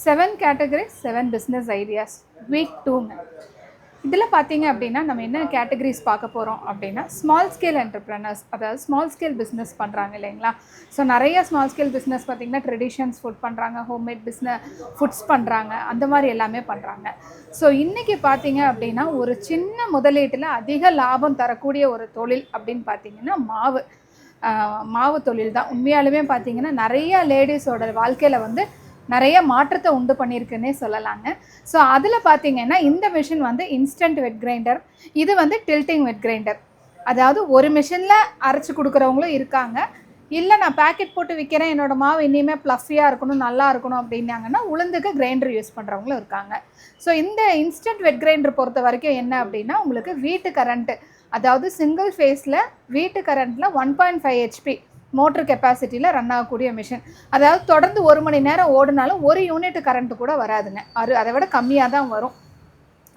7 categories, 7 business ideas. Week 2. இதில் பார்த்தீங்க அப்படின்னா நம்ம என்ன கேட்டகரிஸ் பார்க்க போகிறோம் அப்படின்னா ஸ்மால் ஸ்கேல் என்டர்பிரனர்ஸ், அதாவது ஸ்மால் ஸ்கேல் பிஸ்னஸ் பண்ணுறாங்க இல்லைங்களா. ஸோ நிறைய ஸ்மால் ஸ்கேல் பிஸ்னஸ் பார்த்திங்கன்னா ட்ரெடிஷன்ஸ் ஃபுட் பண்ணுறாங்க, ஹோம்மேட் ஃபுட்ஸ் பண்ணுறாங்க, அந்த மாதிரி எல்லாமே பண்ணுறாங்க. ஸோ இன்றைக்கி பார்த்தீங்க அப்படின்னா ஒரு சின்ன முதலீட்டில் அதிக லாபம் தரக்கூடிய ஒரு தொழில் அப்படின்னு பார்த்தீங்கன்னா மாவு தொழில் தான். உண்மையாலுமே பார்த்தீங்கன்னா நிறைய லேடிஸோட வாழ்க்கையில் வந்து நிறைய மாற்றத்தை உண்டு பண்ணியிருக்குன்னே சொல்லலாங்க. ஸோ அதில் பார்த்தீங்கன்னா இந்த மிஷின் வந்து இன்ஸ்டன்ட் வெட் கிரைண்டர், இது வந்து டில்ட்டிங் வெட் கிரைண்டர். அதாவது ஒரு மிஷினில் அரைச்சி கொடுக்குறவங்களும் இருக்காங்க, இல்லை நான் பேக்கெட் போட்டு விற்கிறேன், என்னோடய மாவு இனிமேல் ப்ளஃபியாக இருக்கணும், நல்லா இருக்கணும் அப்படின்னாங்கன்னா உளுந்துக்கு கிரைண்டர் யூஸ் பண்ணுறவங்களும் இருக்காங்க. ஸோ இந்த இன்ஸ்டன்ட் வெட் கிரைண்டர் பொறுத்த வரைக்கும் என்ன அப்படின்னா உங்களுக்கு வீட்டு கரண்ட்டு, அதாவது சிங்கிள் ஃபேஸில் வீட்டு கரண்ட்டில் 1.5 HP மோட்ரு கெப்பாசிட்டியில் ரன் ஆகக்கூடிய மிஷின். அதாவது தொடர்ந்து 1 மணி நேரம் ஓடினாலும் 1 யூனிட் கரண்ட்டு கூட வராதுங்க, அதை விட கம்மியாக தான் வரும்.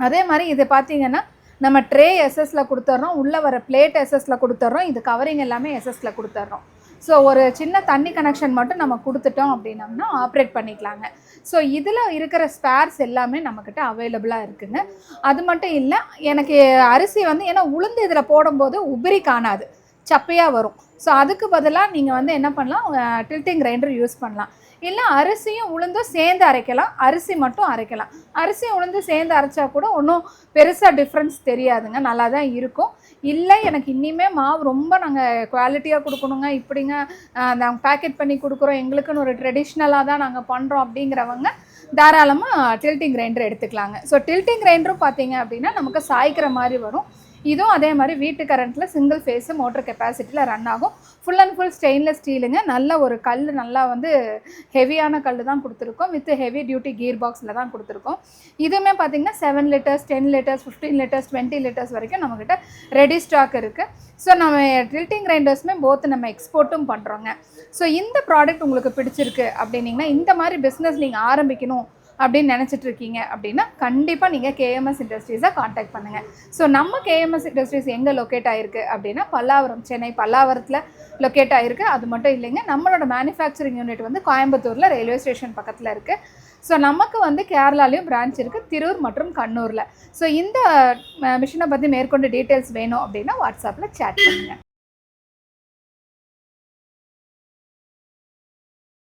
அதே மாதிரி இது பார்த்திங்கன்னா நம்ம ட்ரே எஸ்எஸில் கொடுத்துட்றோம், உள்ளே வர பிளேட் எஸ்எஸில் கொடுத்துட்றோம், இது கவரிங் எல்லாமே எஸ்எஸில் கொடுத்துட்றோம். ஸோ ஒரு சின்ன தண்ணி கனெக்ஷன் மட்டும் நம்ம கொடுத்துட்டோம் அப்படின்னம்னா ஆப்ரேட் பண்ணிக்கலாங்க. ஸோ இதில் இருக்கிற ஸ்பேர்ஸ் எல்லாமே நம்மக்கிட்ட அவைலபிளாக இருக்குதுங்க. அது மட்டும் இல்லை, எனக்கு அரிசி வந்து ஏன்னா உளுந்து இதில் போடும்போது உபிரி காணாது, சப்பையாக வரும். ஸோ அதுக்கு பதிலாக நீங்கள் வந்து என்ன பண்ணலாம், டில்ட்டிங் கிரைண்டர் யூஸ் பண்ணலாம். இல்லை அரிசியும் உளுந்தும் சேர்ந்து அரைக்கலாம், அரிசி மட்டும் அரைக்கலாம். அரிசி உளுந்து சேர்ந்து அரைச்சா கூட ஒன்றும் பெருசாக டிஃப்ரென்ஸ் தெரியாதுங்க, நல்லா தான் இருக்கும். இல்லை எனக்கு இனிமேல் மாவு ரொம்ப நாங்கள் குவாலிட்டியாக கொடுக்கணுங்க, இப்படிங்க நாங்கள் பேக்கெட் பண்ணி கொடுக்குறோம், எங்களுக்குன்னு ஒரு ட்ரெடிஷ்னலாக தான் நாங்கள் பண்ணுறோம் அப்படிங்கிறவங்க தாராளமாக டில்ட்டிங் கிரைண்டர் எடுத்துக்கலாங்க. ஸோ டில்ட்டிங் கிரைண்டரும் பார்த்தீங்க அப்படின்னா நமக்கு சாய்க்கிற மாதிரி வரும். இதுவும் அதே மாதிரி வீட்டு கரண்ட்டில் சிங்கிள் ஃபேஸு மோட்டர் கெப்பாசிட்டியில் ரன் ஆகும். ஃபுல் அண்ட் ஃபுல் ஸ்டெயின்லெஸ் ஸ்டீலுங்க. நல்ல ஒரு கல், நல்லா வந்து ஹெவியான கல் தான் கொடுத்துருக்கோம், வித் ஹெவி டியூட்டி கியர் பாக்ஸில் தான் கொடுத்துருக்கோம். இதுவுமே பார்த்திங்கன்னா 7 லிட்டர்ஸ், 10 லிட்டர்ஸ், 15 லிட்டர்ஸ், 20 லிட்டர்ஸ் வரைக்கும் நம்மக்கிட்ட ரெடி ஸ்டாக் இருக்குது. ஸோ நம்ம டில்ட்டிங் கிரைண்டர்ஸுமே போத்து நம்ம எக்ஸ்போர்ட்டும் பண்ணுறோங்க. ஸோ இந்த ப்ராடக்ட் உங்களுக்கு பிடிச்சிருக்கு அப்படின்னிங்கன்னா, இந்த மாதிரி பிஸ்னஸ் நீங்கள் ஆரம்பிக்கணும் அப்படின்னு நினச்சிட்ருக்கீங்க அப்படின்னா கண்டிப்பாக நீங்கள் கேஎம்எஸ் இண்டஸ்ட்ரீஸை காண்டாக்ட் பண்ணுங்கள். ஸோ நம்ம கேஎம்எஸ் இண்டஸ்ட்ரீஸ் எங்கே லொக்கேட் ஆகிருக்கு அப்படின்னா பல்லாவரம், சென்னை பல்லாவரத்தில் லொக்கேட் ஆகிருக்கு. அது மட்டும் இல்லைங்க, நம்மளோட மேனுஃபேக்சரிங் யூனிட் வந்து கோயம்புத்தூரில் ரயில்வே ஸ்டேஷன் பக்கத்தில் இருக்குது. ஸோ நமக்கு வந்து கேரளாலையும் பிரான்ச் இருக்குது, திருவூர் மற்றும் கண்ணூரில். ஸோ இந்த மிஷினை பற்றி மேற்கொண்டு டீட்டெயில்ஸ் வேணும் அப்படின்னா வாட்ஸ்அப்பில் சேட் பண்ணுங்கள்.